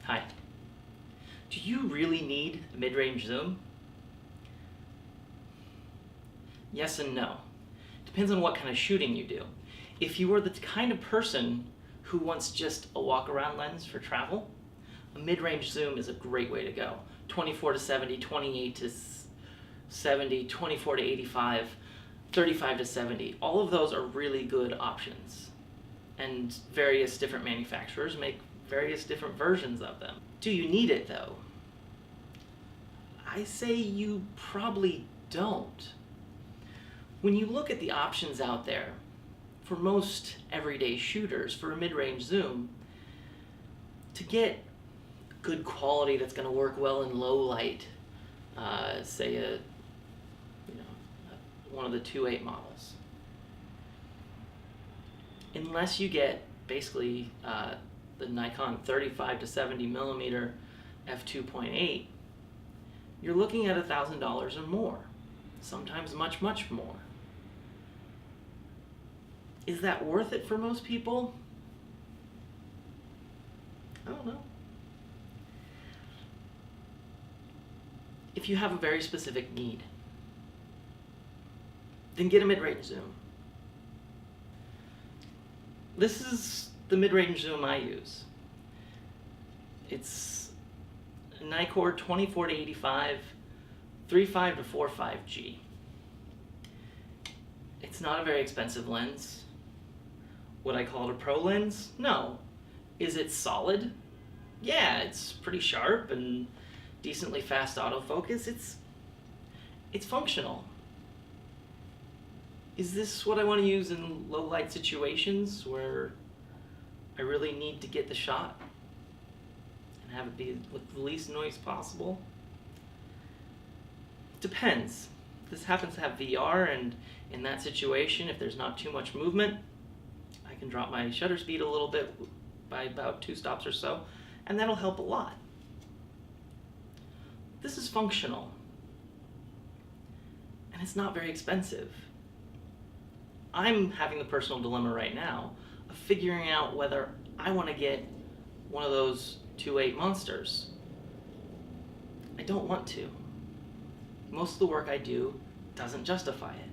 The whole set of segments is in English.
Hi. Do you really need a mid-range zoom? Yes and no. Depends on what kind of shooting you do. If you are the kind of person who wants just a walk-around lens for travel, a mid-range zoom is a great way to go. 24 to 70, 28 to 70, 24 to 85, 35 to 70. All of those are really good options. And various different manufacturers make various different versions of them. Do you need it though? I say you probably don't. When you look at the options out there, for most everyday shooters, for a mid-range zoom, to get good quality that's going to work well in low light, say one of the 2.8 models, unless you get basically the Nikon 35 to 70 millimeter f2.8, you're looking at $1,000 or more, sometimes much more. Is that worth it for most people? I don't know. If you have a very specific need, then get a mid-range zoom. This is the mid-range zoom I use. It's a Nikkor 24 to 85, 3.5 to 4.5G. It's not a very expensive lens. Would I call it a pro lens? No. Is it solid? Yeah, it's pretty sharp and decently fast autofocus. It's functional. Is this what I want to use in low light situations where I really need to get the shot and have it be with the least noise possible? Depends. This happens to have VR, and in that situation, if there's not too much movement, I can drop my shutter speed a little bit by about 2 stops or so, and that'll help a lot. This is functional, and it's not very expensive. I'm having the personal dilemma right now of figuring out whether I want to get one of those 2.8 monsters. I don't want to. Most of the work I do doesn't justify it.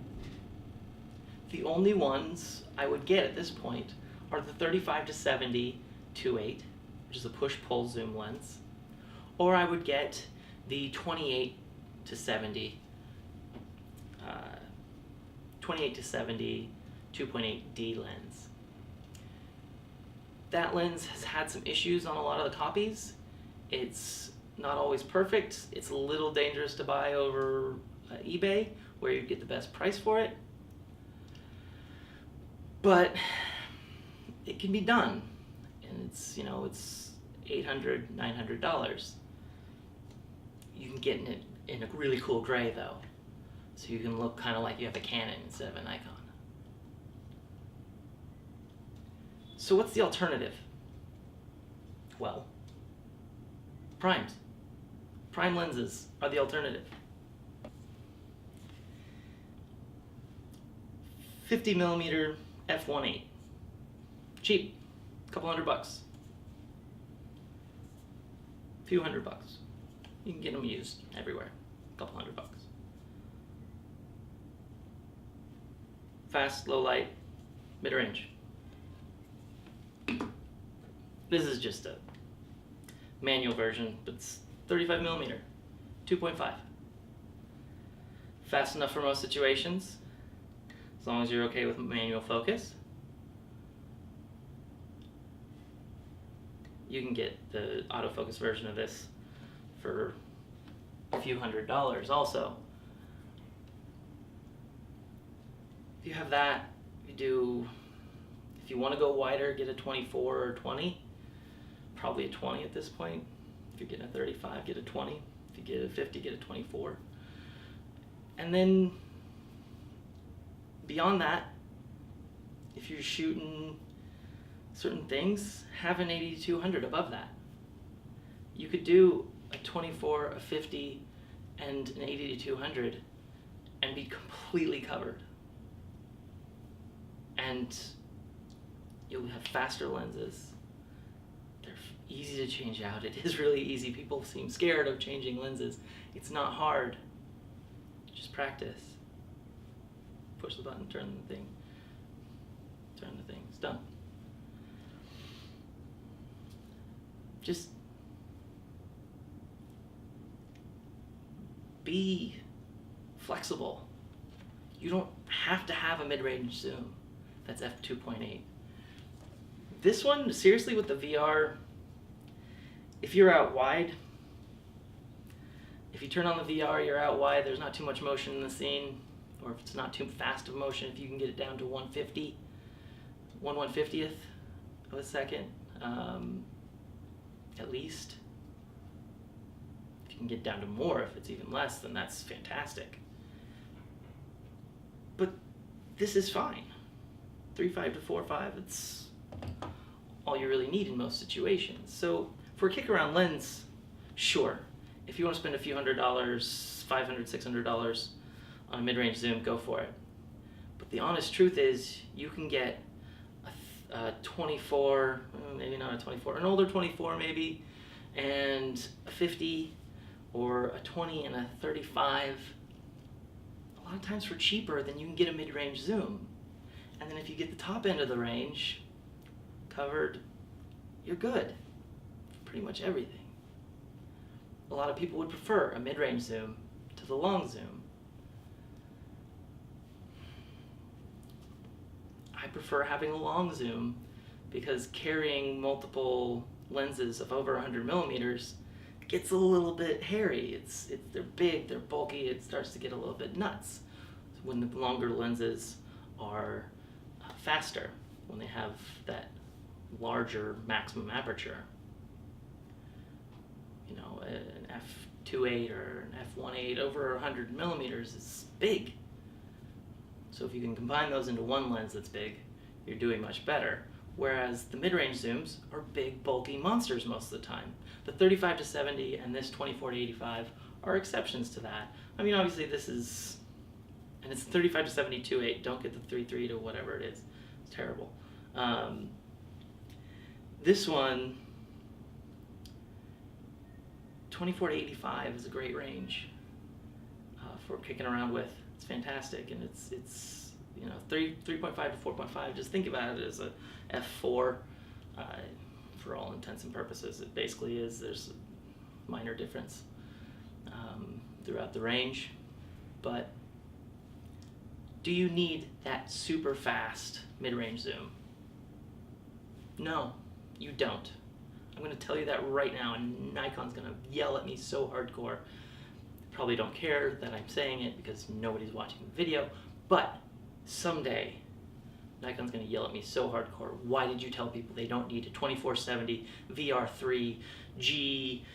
The only ones I would get at this point are the 35 to 70 2.8, which is a push-pull zoom lens, or I would get the 28 to 70 2.8D lens. That lens has had some issues on a lot of the copies. It's not always perfect. It's a little dangerous to buy over eBay, where you get the best price for it. But it can be done, and it's $800, $900. You can get it in a really cool gray though, so you can look kind of like you have a Canon instead of a Nikon. So what's the alternative? Well, primes. Prime lenses are the alternative. 50 millimeter f1.8. Cheap. Couple $100. Few $100. You can get them used everywhere. Couple $100. Fast, low light, mid-range. This is just a manual version, but it's 35 millimeter, 2.5. Fast enough for most situations, as long as you're okay with manual focus. You can get the autofocus version of this for a few $100 also. If you have that, if you want to go wider, get a 24 or 20. Probably a 20 at this point. If you're getting a 35, get a 20. If you get a 50, get a 24. And then beyond that, if you're shooting certain things, have an 80-200 above that. You could do a 24, a 50, and an 80-200 and be completely covered. And you'll have faster lenses, They're easy to change out. It is really easy. People seem scared of changing lenses. It's not hard. Just practice. Push the button, turn the thing. It's done. Just be flexible. You don't have to have a mid-range zoom that's f2.8. This one, seriously, with the VR, if you're out wide, if you turn on the VR, you're out wide, there's not too much motion in the scene, or if it's not too fast of motion, if you can get it down to 1/150th of a second, at least. If you can get down to more, if it's even less, then that's fantastic. But this is fine. 3.5 to 4.5, it's all you really need in most situations. So for a kick-around lens, sure. If you want to spend a few $100, $500, $600 on a mid-range zoom, go for it. But the honest truth is, you can get a 24, maybe not a 24, an older 24 maybe, and a 50, or a 20 and a 35, a lot of times for cheaper than you can get a mid-range zoom. And then if you get the top end of the range covered, you're good for pretty much everything. A lot of people would prefer a mid-range zoom to the long zoom. I prefer having a long zoom because carrying multiple lenses of over 100 millimeters gets a little bit hairy. They're big, they're bulky, it starts to get a little bit nuts when the longer lenses are faster, when they have that larger maximum aperture. You know, an f2.8 or an f1.8 over 100 millimeters is big. So if you can combine those into one lens that's big, you're doing much better. Whereas the mid-range zooms are big, bulky monsters most of the time. The 35 to 70 and this 24 to 85 are exceptions to that. I mean, obviously this is, and it's 35 to 70 2.8. Don't get the 3.3 to whatever it is. It's terrible. This one, 24 to 85 is a great range for kicking around with. It's fantastic, and it's you know, 3.5 to 4.5. Just think about it as a f4 for all intents and purposes. It basically is. There's a minor difference throughout the range, but do you need that super fast mid-range zoom? No, you don't. I'm going to tell you that right now, and Nikon's going to yell at me so hardcore. Probably don't care that I'm saying it because nobody's watching the video, but someday Nikon's going to yell at me so hardcore. Why did you tell people they don't need a 2470 VR3 G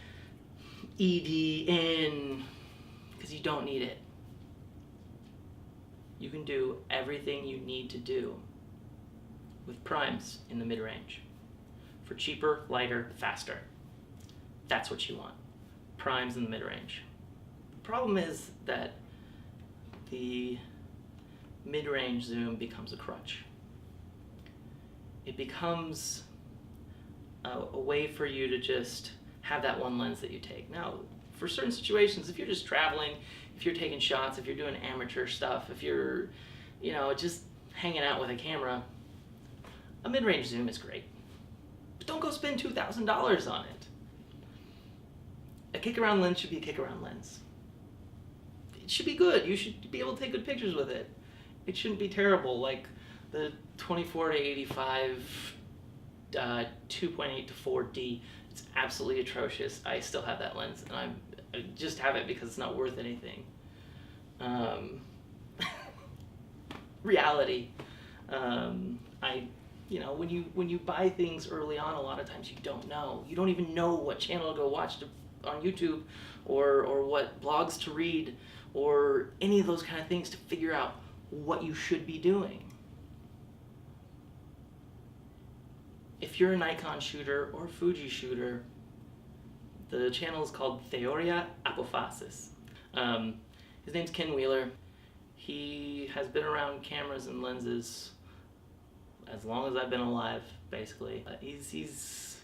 EDN? Because you don't need it. You can do everything you need to do with primes in the mid-range. For cheaper, lighter, faster. That's what you want. Primes in the mid-range. The problem is that the mid-range zoom becomes a crutch. It becomes a way for you to just have that one lens that you take. Now, for certain situations, if you're just traveling, if you're taking shots, if you're doing amateur stuff, if you're, you know, just hanging out with a camera, a mid-range zoom is great. But don't go spend $2,000 on it. A kick-around lens should be a kick-around lens. It should be good. You should be able to take good pictures with it. It shouldn't be terrible like the 24 to 85 2.8 to 4D. It's absolutely atrocious. I still have that lens, and I just have it because it's not worth anything. Reality. You know, when you buy things early on, a lot of times you don't know. You don't even know what channel to go watch on YouTube, or what blogs to read, or any of those kind of things to figure out what you should be doing. If you're a Nikon shooter or Fuji shooter, the channel is called Theoria Apophasis. His name's Ken Wheeler. He has been around cameras and lenses as long as I've been alive, basically. He's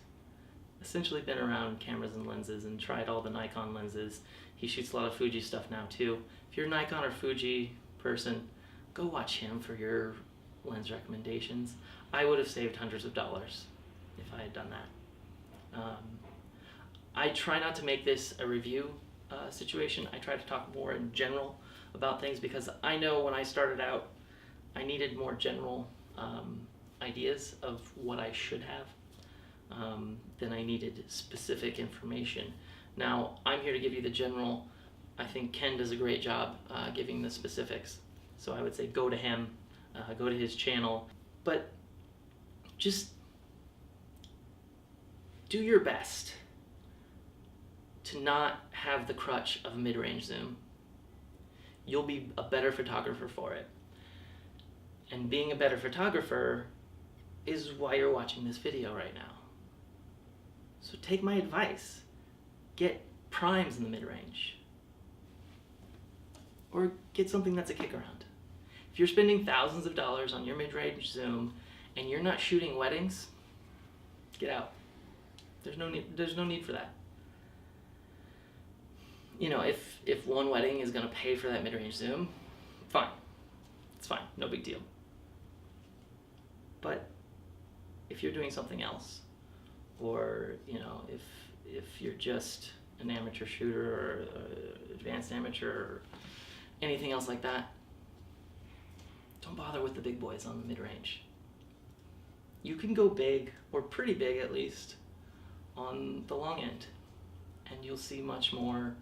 essentially been around cameras and lenses and tried all the Nikon lenses. He shoots a lot of Fuji stuff now too. If you're a Nikon or Fuji person, go watch him for your lens recommendations. I would have saved hundreds of dollars if I had done that. I try not to make this a review situation. I try to talk more in general about things because I know when I started out, I needed more general ideas of what I should have than I needed specific information. Now, I'm here to give you the general. I think Ken does a great job giving the specifics. So I would say go to him, go to his channel, but just do your best to not have the crutch of a mid-range zoom. You'll be a better photographer for it. And being a better photographer is why you're watching this video right now. So take my advice. Get primes in the mid-range. Or get something that's a kick around. If you're spending thousands of dollars on your mid-range zoom and you're not shooting weddings, get out. There's no need for that. You know, if one wedding is going to pay for that mid-range zoom, fine. It's fine. No big deal. But if you're doing something else, or you know, if you're just an amateur shooter or advanced amateur or anything else like that, don't bother with the big boys on the mid-range. You can go big, or pretty big at least, on the long end, and you'll see much more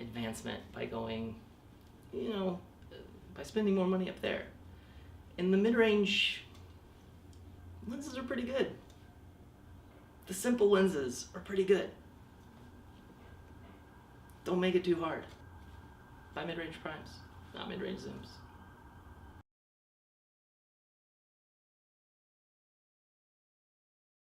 advancement by going, you know, by spending more money up there. In the mid-range, lenses are pretty good. The simple lenses are pretty good. Don't make it too hard. Buy mid-range primes, not mid-range zooms.